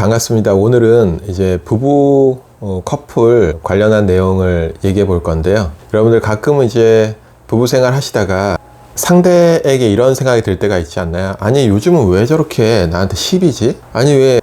반갑습니다. 오늘은 이제 부부 커플 관련한 내용을 얘기해 볼 건데요. 여러분들 가끔은 이제 부부 생활 하시다가 상대에게 이런 생각이 들 때가 있지 않나요? 아니, 요즘은 왜 저렇게 나한테 시비지? 아니, 왜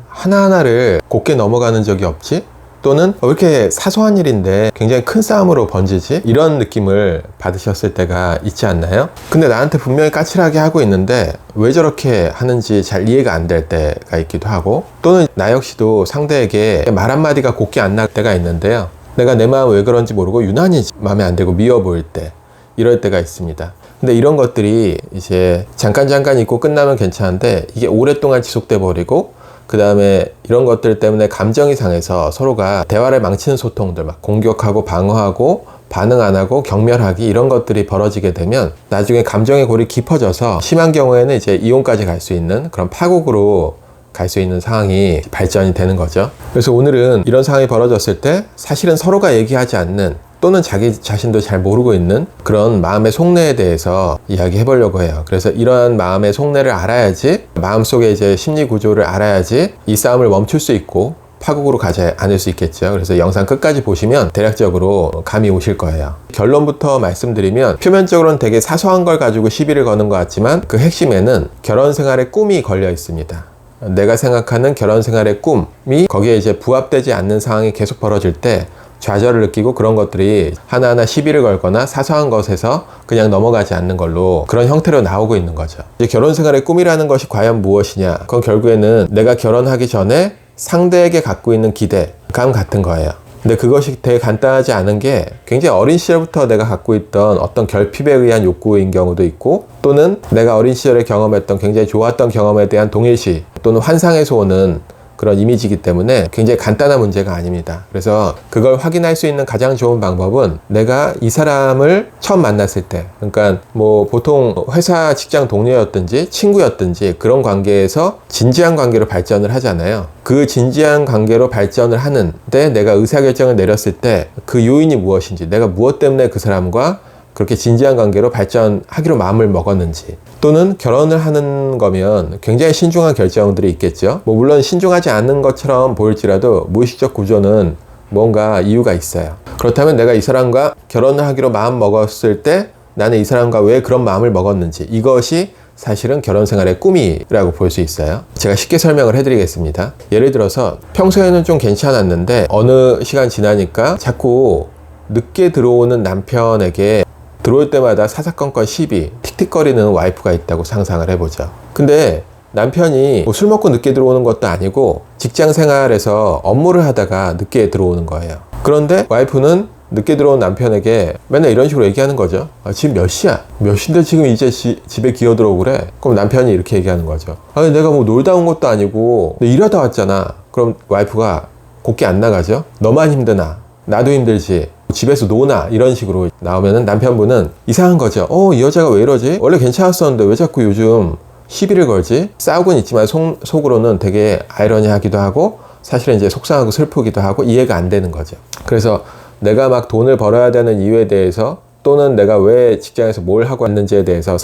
하나하나를 곱게 넘어가는 적이 없지? 또는 왜 이렇게 사소한 일인데 굉장히 큰 싸움으로 번지지? 이런 느낌을 받으셨을 때가 있지 않나요? 근데 나한테 분명히 까칠하게 하고 있는데 왜 저렇게 하는지 잘 이해가 안 될 때가 있기도 하고, 또는 나 역시도 상대에게 말 한마디가 곱게 안 날 때가 있는데요. 내가 내 마음 왜 그런지 모르고 유난히 마음에 안 들고 미워 보일 때, 이럴 때가 있습니다. 근데 이런 것들이 이제 잠깐 있고 끝나면 괜찮은데, 이게 오랫동안 지속돼 버리고 그 다음에 이런 것들 때문에 감정이 상해서 서로가 대화를 망치는 소통들, 막 공격하고 방어하고 반응 안 하고 경멸하기, 이런 것들이 벌어지게 되면 나중에 감정의 골이 깊어져서 심한 경우에는 이제 이혼까지 갈 수 있는 그런 파국으로 갈 수 있는 상황이 발전이 되는 거죠. 그래서 오늘은 이런 상황이 벌어졌을 때 사실은 서로가 얘기하지 않는, 또는 자기 자신도 잘 모르고 있는 그런 마음의 속내에 대해서 이야기해 보려고 해요. 그래서 이러한 마음의 속내를 알아야지, 마음속에 이제 심리 구조를 알아야지 이 싸움을 멈출 수 있고 파국으로 가지 않을 수 있겠죠. 그래서 영상 끝까지 보시면 대략적으로 감이 오실 거예요. 결론부터 말씀드리면, 표면적으로는 되게 사소한 걸 가지고 시비를 거는 것 같지만 그 핵심에는 결혼 생활의 꿈이 걸려 있습니다. 내가 생각하는 결혼 생활의 꿈이 거기에 이제 부합되지 않는 상황이 계속 벌어질 때 좌절을 느끼고, 그런 것들이 하나하나 시비를 걸거나 사소한 것에서 그냥 넘어가지 않는 걸로 그런 형태로 나오고 있는 거죠. 이제 결혼 생활의 꿈이라는 것이 과연 무엇이냐? 그건 결국에는 내가 결혼하기 전에 상대에게 갖고 있는 기대감 같은 거예요. 근데 그것이 되게 간단하지 않은 게, 굉장히 어린 시절부터 내가 갖고 있던 어떤 결핍에 의한 욕구인 경우도 있고, 또는 내가 어린 시절에 경험했던 굉장히 좋았던 경험에 대한 동일시 또는 환상에서 오는 그런 이미지이기 때문에 굉장히 간단한 문제가 아닙니다. 그래서 그걸 확인할 수 있는 가장 좋은 방법은, 내가 이 사람을 처음 만났을 때, 그러니까 뭐 보통 회사 직장 동료였든지 친구였든지 그런 관계에서 진지한 관계로 발전을 하잖아요. 그 진지한 관계로 발전을 하는데 내가 의사결정을 내렸을 때 그 요인이 무엇인지, 내가 무엇 때문에 그 사람과 그렇게 진지한 관계로 발전하기로 마음을 먹었는지, 또는 결혼을 하는 거면 굉장히 신중한 결정들이 있겠죠. 뭐 물론 신중하지 않은 것처럼 보일지라도 무의식적 구조는 뭔가 이유가 있어요. 그렇다면 내가 이 사람과 결혼을 하기로 마음 먹었을 때 나는 이 사람과 왜 그런 마음을 먹었는지, 이것이 사실은 결혼 생활의 꿈이라고 볼 수 있어요. 제가 쉽게 설명을 해드리겠습니다. 예를 들어서 평소에는 좀 괜찮았는데 어느 시간 지나니까 자꾸 늦게 들어오는 남편에게 들어올 때마다 사사건건 시비, 틱틱거리는 와이프가 있다고 상상을 해보죠. 근데 남편이 뭐 술 먹고 늦게 들어오는 것도 아니고 직장 생활에서 업무를 하다가 늦게 들어오는 거예요. 그런데 와이프는 늦게 들어온 남편에게 맨날 이런 식으로 얘기하는 거죠. 지금 몇 시야? 몇 시인데 지금 이제 집에 기어 들어오고 그래? 그럼 남편이 이렇게 얘기하는 거죠. 아니, 내가 뭐 놀다 온 것도 아니고 일하다 왔잖아. 그럼 와이프가 곱게 안 나가죠. 너만 힘드나? 나도 힘들지. 집에서 노나? 이런 식으로 나오면은 남편분은 이상한 거죠. 이 여자가 왜 이러지? 원래 괜찮았었는데 왜 자꾸 요즘 시비를 걸지? 싸우곤 있지만 속으로는 되게 아이러니하기도 하고, 사실은 이제 속상하고 슬프기도 하고 이해가 안 되는 거죠. 그래서 내가 막 돈을 벌어야 되는 이유에 대해서, 또는 내가 왜 직장에서 뭘 하고 왔는지에 대해서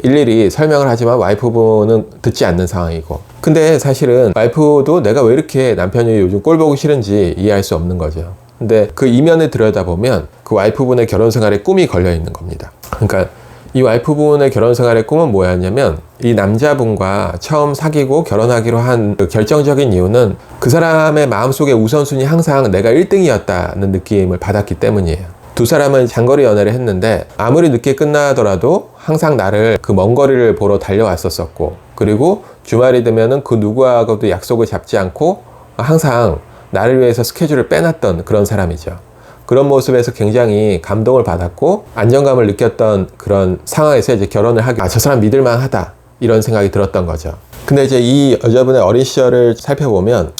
일일이 설명을 하지만 와이프분은 듣지 않는 상황이고, 근데 사실은 와이프도 내가 왜 이렇게 남편이 요즘 꼴 보기 싫은지 이해할 수 없는 거죠. 근데 그 이면을 들여다보면 그 와이프분의 결혼 생활의 꿈이 걸려 있는 겁니다. 그러니까 이 와이프분의 결혼 생활의 꿈은 뭐였냐면, 이 남자분과 처음 사귀고 결혼하기로 한 그 결정적인 이유는 그 사람의 마음속에 우선순위 항상 내가 1등이었다는 느낌을 받았기 때문이에요. 두 사람은 장거리 연애를 했는데 아무리 늦게 끝나더라도 항상 나를 그 먼 거리를 보러 달려왔었고, 그리고 주말이 되면은 그 누구하고도 약속을 잡지 않고 항상 나를 위해서 스케줄을 빼놨던 그런 사람이죠. 그런 모습에서 굉장히 감동을 받았고 안정감을 느꼈던 그런 상황에서 이제 결혼을 하게, 저 사람 믿을만 하다, 이런 생각이 들었던 거죠. 근데 이제 이 여자분의 어린 시절을 살펴보면,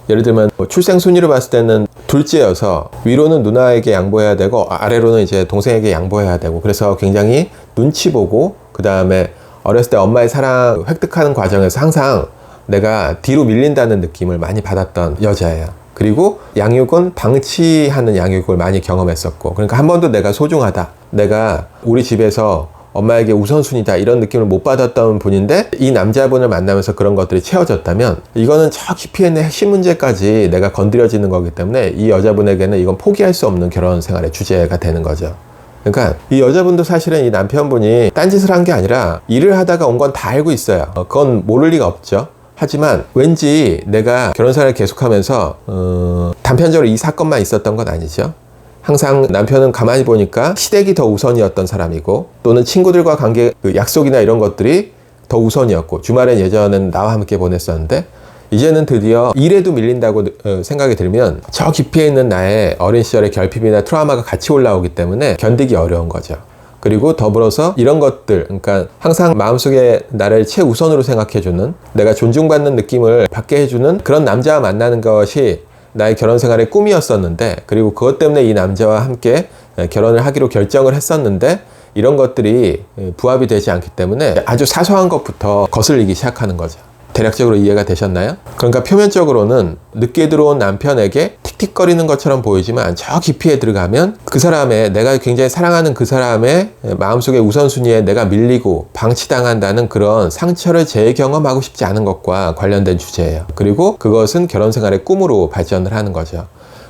예를 들면 출생 순위로 봤을 때는 둘째여서 위로는 누나에게 양보해야 되고 아래로는 이제 동생에게 양보해야 되고, 그래서 굉장히 눈치 보고, 그 다음에 어렸을 때 엄마의 사랑 획득하는 과정에서 항상 내가 뒤로 밀린다는 느낌을 많이 받았던 여자예요. 그리고 양육은 방치하는 양육을 많이 경험했었고, 그러니까 한 번도 내가 소중하다, 내가 우리 집에서 엄마에게 우선순위다 이런 느낌을 못 받았던 분인데 이 남자분을 만나면서 그런 것들이 채워졌다면 이거는 저 깊이 있는 핵심 문제까지 내가 건드려지는 거기 때문에 이 여자분에게는 이건 포기할 수 없는 결혼 생활의 주제가 되는 거죠. 그러니까 이 여자분도 사실은 이 남편분이 딴짓을 한 게 아니라 일을 하다가 온 건 다 알고 있어요. 그건 모를 리가 없죠. 하지만 왠지 내가 결혼 생활을 계속하면서 단편적으로 이 사건만 있었던 건 아니죠. 항상 남편은 가만히 보니까 시댁이 더 우선이었던 사람이고 또는 친구들과 관계 약속이나 이런 것들이 더 우선이었고 주말엔 예전에는 나와 함께 보냈었는데 이제는 드디어 일에도 밀린다고 생각이 들면 저 깊이에 있는 나의 어린 시절의 결핍이나 트라우마가 같이 올라오기 때문에 견디기 어려운 거죠. 그리고 더불어서 이런 것들, 그러니까 항상 마음속에 나를 최우선으로 생각해주는 내가 존중받는 느낌을 받게 해주는 그런 남자와 만나는 것이 나의 결혼 생활의 꿈이었었는데 그리고 그것 때문에 이 남자와 함께 결혼을 하기로 결정을 했었는데 이런 것들이 부합이 되지 않기 때문에 아주 사소한 것부터 거슬리기 시작하는 거죠. 대략적으로 이해가 되셨나요? 그러니까 표면적으로는 늦게 들어온 남편에게 틱틱거리는 것처럼 보이지만 저 깊이에 들어가면 그 사람의 내가 굉장히 사랑하는 그 사람의 마음속의 우선순위에 내가 밀리고 방치당한다는 그런 상처를 재경험하고 싶지 않은 것과 관련된 주제예요. 그리고 그것은 결혼 생활의 꿈으로 발전을 하는 거죠.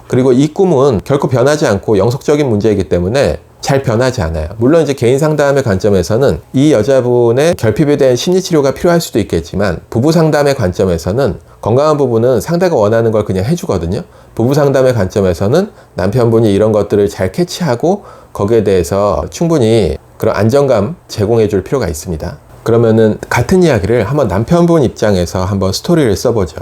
그리고 이 꿈은 결코 변하지 않고 영속적인 문제이기 때문에 잘 변하지 않아요. 물론 이제 개인 상담의 관점에서는 이 여자분의 결핍에 대한 심리치료가 필요할 수도 있겠지만 부부 상담의 관점에서는 건강한 부부는 상대가 원하는 걸 그냥 해주거든요. 부부 상담의 관점에서는 남편분이 이런 것들을 잘 캐치하고 거기에 대해서 충분히 그런 안정감 제공해 줄 필요가 있습니다. 그러면은 같은 이야기를 한번 남편분 입장에서 한번 스토리를 써보죠.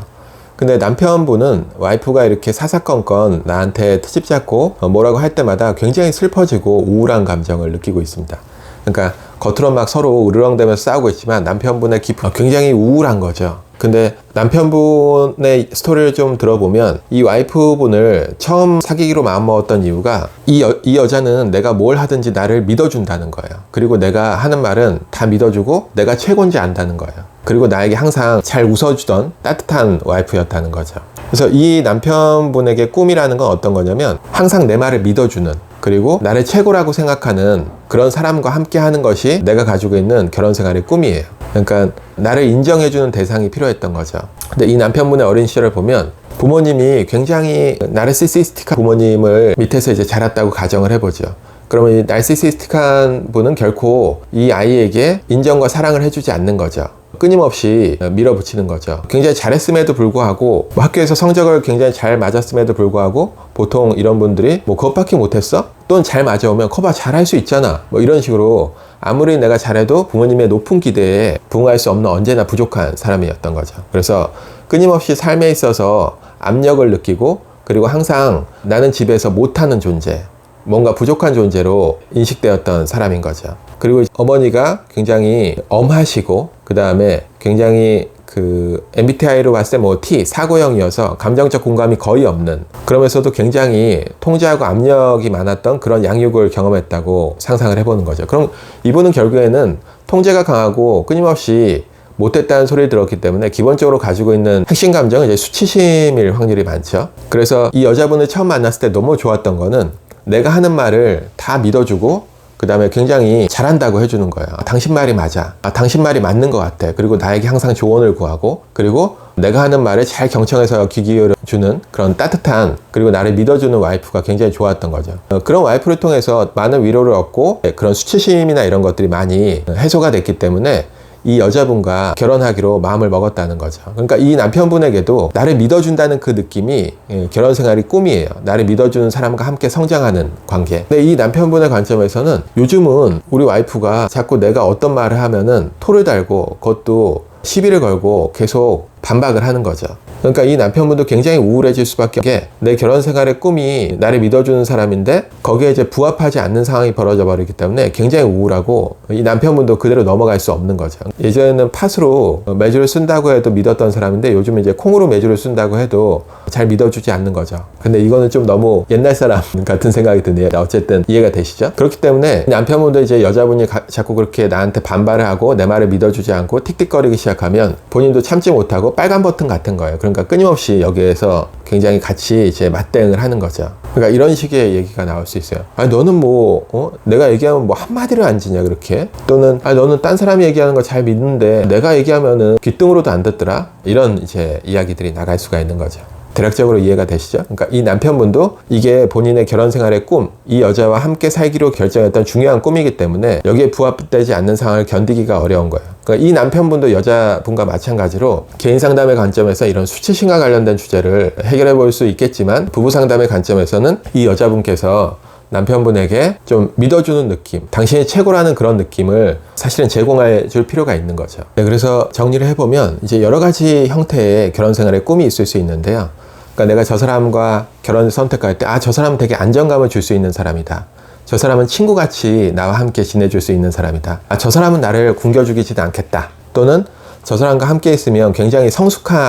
근데 남편분은 와이프가 이렇게 사사건건 나한테 트집 잡고 뭐라고 할 때마다 굉장히 슬퍼지고 우울한 감정을 느끼고 있습니다. 그러니까 겉으로 막 서로 으르렁대면서 싸우고 있지만 남편분의 깊은 굉장히 우울한 거죠. 근데 남편분의 스토리를 좀 들어보면 이 와이프분을 처음 사귀기로 마음먹었던 이유가 이 여자는 내가 뭘 하든지 나를 믿어준다는 거예요. 그리고 내가 하는 말은 다 믿어주고 내가 최고인지 안다는 거예요. 그리고 나에게 항상 잘 웃어주던 따뜻한 와이프였다는 거죠. 그래서 이 남편분에게 꿈이라는 건 어떤 거냐면 항상 내 말을 믿어주는 그리고 나를 최고라고 생각하는 그런 사람과 함께 하는 것이 내가 가지고 있는 결혼 생활의 꿈이에요. 그러니까 나를 인정해주는 대상이 필요했던 거죠. 근데 이 남편분의 어린 시절을 보면 부모님이 굉장히 나르시시스틱한 부모님을 밑에서 이제 자랐다고 가정을 해보죠. 그러면 이 나르시시스틱한 분은 결코 이 아이에게 인정과 사랑을 해주지 않는 거죠. 끊임없이 밀어붙이는 거죠. 굉장히 잘했음에도 불구하고 학교에서 성적을 굉장히 잘 맞았음에도 불구하고 보통 이런 분들이 뭐 그것밖에 못했어? 또는 잘 맞아오면 커봐 잘할 수 있잖아 뭐 이런 식으로 아무리 내가 잘해도 부모님의 높은 기대에 부응할 수 없는 언제나 부족한 사람이었던 거죠. 그래서 끊임없이 삶에 있어서 압력을 느끼고 그리고 항상 나는 집에서 못하는 존재 뭔가 부족한 존재로 인식되었던 사람인 거죠. 그리고 어머니가 굉장히 엄하시고 그 다음에 굉장히 그 MBTI로 봤을 때 뭐 T, 사고형이어서 감정적 공감이 거의 없는 그러면서도 굉장히 통제하고 압력이 많았던 그런 양육을 경험했다고 상상을 해보는 거죠. 그럼 이분은 결국에는 통제가 강하고 끊임없이 못했다는 소리를 들었기 때문에 기본적으로 가지고 있는 핵심 감정은 이제 수치심일 확률이 많죠. 그래서 이 여자분을 처음 만났을 때 너무 좋았던 거는 내가 하는 말을 다 믿어주고 그 다음에 굉장히 잘한다고 해주는 거예요. 당신 말이 맞아. 당신 말이 맞는 것 같아. 그리고 나에게 항상 조언을 구하고 그리고 내가 하는 말에 잘 경청해서 귀 기울여주는 그런 따뜻한 그리고 나를 믿어주는 와이프가 굉장히 좋았던 거죠. 그런 와이프를 통해서 많은 위로를 얻고 그런 수치심이나 이런 것들이 많이 해소가 됐기 때문에 이 여자분과 결혼하기로 마음을 먹었다는 거죠. 그러니까 이 남편분에게도 나를 믿어준다는 그 느낌이 결혼 생활이 꿈이에요. 나를 믿어주는 사람과 함께 성장하는 관계. 근데 이 남편분의 관점에서는 요즘은 우리 와이프가 자꾸 내가 어떤 말을 하면은 토를 달고 그것도 시비를 걸고 계속 반박을 하는 거죠. 그러니까 이 남편분도 굉장히 우울해질 수밖에 없게 내 결혼 생활의 꿈이 나를 믿어주는 사람인데 거기에 이제 부합하지 않는 상황이 벌어져 버리기 때문에 굉장히 우울하고 이 남편분도 그대로 넘어갈 수 없는 거죠. 예전에는 팥으로 매주를 쓴다고 해도 믿었던 사람인데 요즘 이제 콩으로 매주를 쓴다고 해도 잘 믿어주지 않는 거죠. 근데 이거는 좀 너무 옛날 사람 같은 생각이 드네요. 어쨌든 이해가 되시죠? 그렇기 때문에 남편분도 이제 여자분이 자꾸 그렇게 나한테 반발을 하고 내 말을 믿어주지 않고 틱틱거리기 시작하면 본인도 참지 못하고 뭐 빨간 버튼 같은 거예요. 그러니까 끊임없이 여기에서 굉장히 같이 이제 맞대응을 하는 거죠. 그러니까 이런 식의 얘기가 나올 수 있어요. 아니 너는 뭐 내가 얘기하면 뭐 한마디를 안 지냐 그렇게, 또는 아니 너는 딴 사람이 얘기하는 거 잘 믿는데 내가 얘기하면은 귓등으로도 안 듣더라, 이런 이제 이야기들이 나갈 수가 있는 거죠. 대략적으로 이해가 되시죠? 그러니까 이 남편분도 이게 본인의 결혼 생활의 꿈, 이 여자와 함께 살기로 결정했던 중요한 꿈이기 때문에 여기에 부합되지 않는 상황을 견디기가 어려운 거예요. 그러니까 이 남편분도 여자분과 마찬가지로 개인 상담의 관점에서 이런 수치심과 관련된 주제를 해결해 볼 수 있겠지만, 부부 상담의 관점에서는 이 여자분께서 남편분에게 좀 믿어주는 느낌, 당신이 최고라는 그런 느낌을 사실은 제공해 줄 필요가 있는 거죠. 네, 그래서 정리를 해보면 이제 여러 가지 형태의 결혼 생활의 꿈이 있을 수 있는데요. 그러니까 내가 저 사람과 결혼을 선택할 때, 저 사람은 되게 안정감을 줄 수 있는 사람이다. 저 사람은 친구같이 나와 함께 지내줄 수 있는 사람이다. 저 사람은 나를 굶겨주지도 않겠다. 또는 저 사람과 함께 있으면 굉장히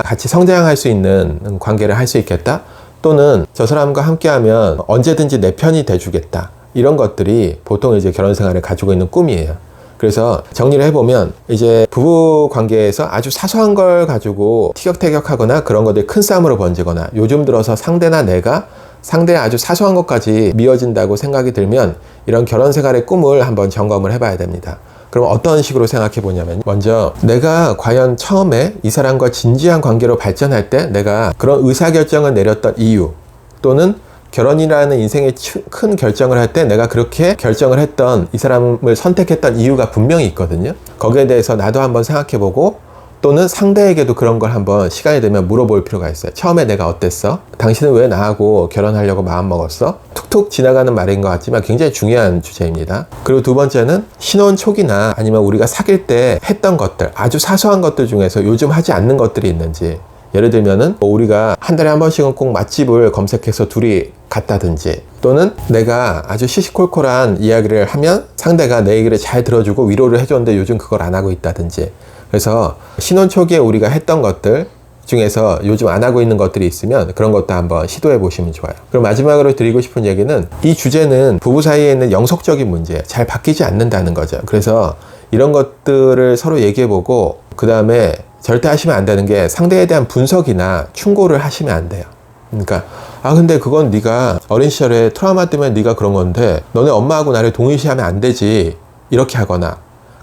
같이 성장할 수 있는 관계를 할 수 있겠다. 또는 저 사람과 함께하면 언제든지 내 편이 돼주겠다. 이런 것들이 보통 이제 결혼 생활을 가지고 있는 꿈이에요. 그래서 정리를 해보면 이제 부부 관계에서 아주 사소한 걸 가지고 티격태격하거나 그런 것들이 큰 싸움으로 번지거나, 요즘 들어서 상대나 내가 상대의 아주 사소한 것까지 미워진다고 생각이 들면 이런 결혼 생활의 꿈을 한번 점검을 해봐야 됩니다. 그럼 어떤 식으로 생각해 보냐면, 먼저 내가 과연 처음에 이 사람과 진지한 관계로 발전할 때 내가 그런 의사결정을 내렸던 이유, 또는 결혼이라는 인생의 큰 결정을 할 때 내가 그렇게 결정을 했던, 이 사람을 선택했던 이유가 분명히 있거든요. 거기에 대해서 나도 한번 생각해 보고, 또는 상대에게도 그런 걸 한번 시간이 되면 물어볼 필요가 있어요. 처음에 내가 어땠어? 당신은 왜 나하고 결혼하려고 마음먹었어? 툭툭 지나가는 말인 것 같지만 굉장히 중요한 주제입니다. 그리고 두 번째는 신혼 초기나 아니면 우리가 사귈 때 했던 것들, 아주 사소한 것들 중에서 요즘 하지 않는 것들이 있는지, 예를 들면은 우리가 한 달에 한 번씩은 꼭 맛집을 검색해서 둘이 갔다든지, 또는 내가 아주 시시콜콜한 이야기를 하면 상대가 내 얘기를 잘 들어주고 위로를 해줬는데 요즘 그걸 안 하고 있다든지. 그래서 신혼 초기에 우리가 했던 것들 중에서 요즘 안 하고 있는 것들이 있으면 그런 것도 한번 시도해 보시면 좋아요. 그럼 마지막으로 드리고 싶은 얘기는, 이 주제는 부부 사이에 있는 영속적인 문제예요. 잘 바뀌지 않는다는 거죠. 그래서 이런 것들을 서로 얘기해 보고, 그 다음에 절대 하시면 안 되는 게 상대에 대한 분석이나 충고를 하시면 안 돼요. 그러니까 근데 그건 네가 어린 시절에 트라우마 때문에 네가 그런 건데 너네 엄마하고 나를 동일시하면 안 되지, 이렇게 하거나,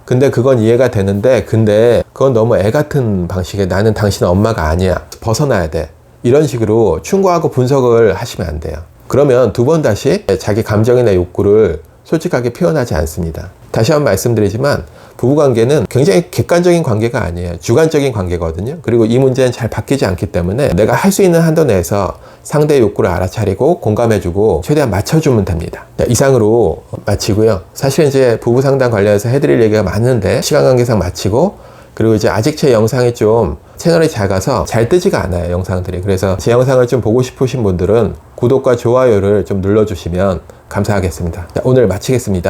근데 그건 이해가 되는데 근데 그건 너무 애 같은 방식에 나는 당신 엄마가 아니야, 벗어나야 돼, 이런 식으로 충고하고 분석을 하시면 안 돼요. 그러면 두 번 다시 자기 감정이나 욕구를 솔직하게 표현하지 않습니다. 다시 한번 말씀드리지만 부부관계는 굉장히 객관적인 관계가 아니에요. 주관적인 관계거든요. 그리고 이 문제는 잘 바뀌지 않기 때문에 내가 할 수 있는 한도 내에서 상대의 욕구를 알아차리고 공감해주고 최대한 맞춰주면 됩니다. 자, 이상으로 마치고요. 사실 이제 부부 상담 관련해서 해드릴 얘기가 많은데 시간 관계상 마치고, 그리고 이제 아직 제 영상이 좀 채널이 작아서 잘 뜨지가 않아요, 영상들이. 그래서 제 영상을 좀 보고 싶으신 분들은 구독과 좋아요를 좀 눌러주시면 감사하겠습니다. 자, 오늘 마치겠습니다.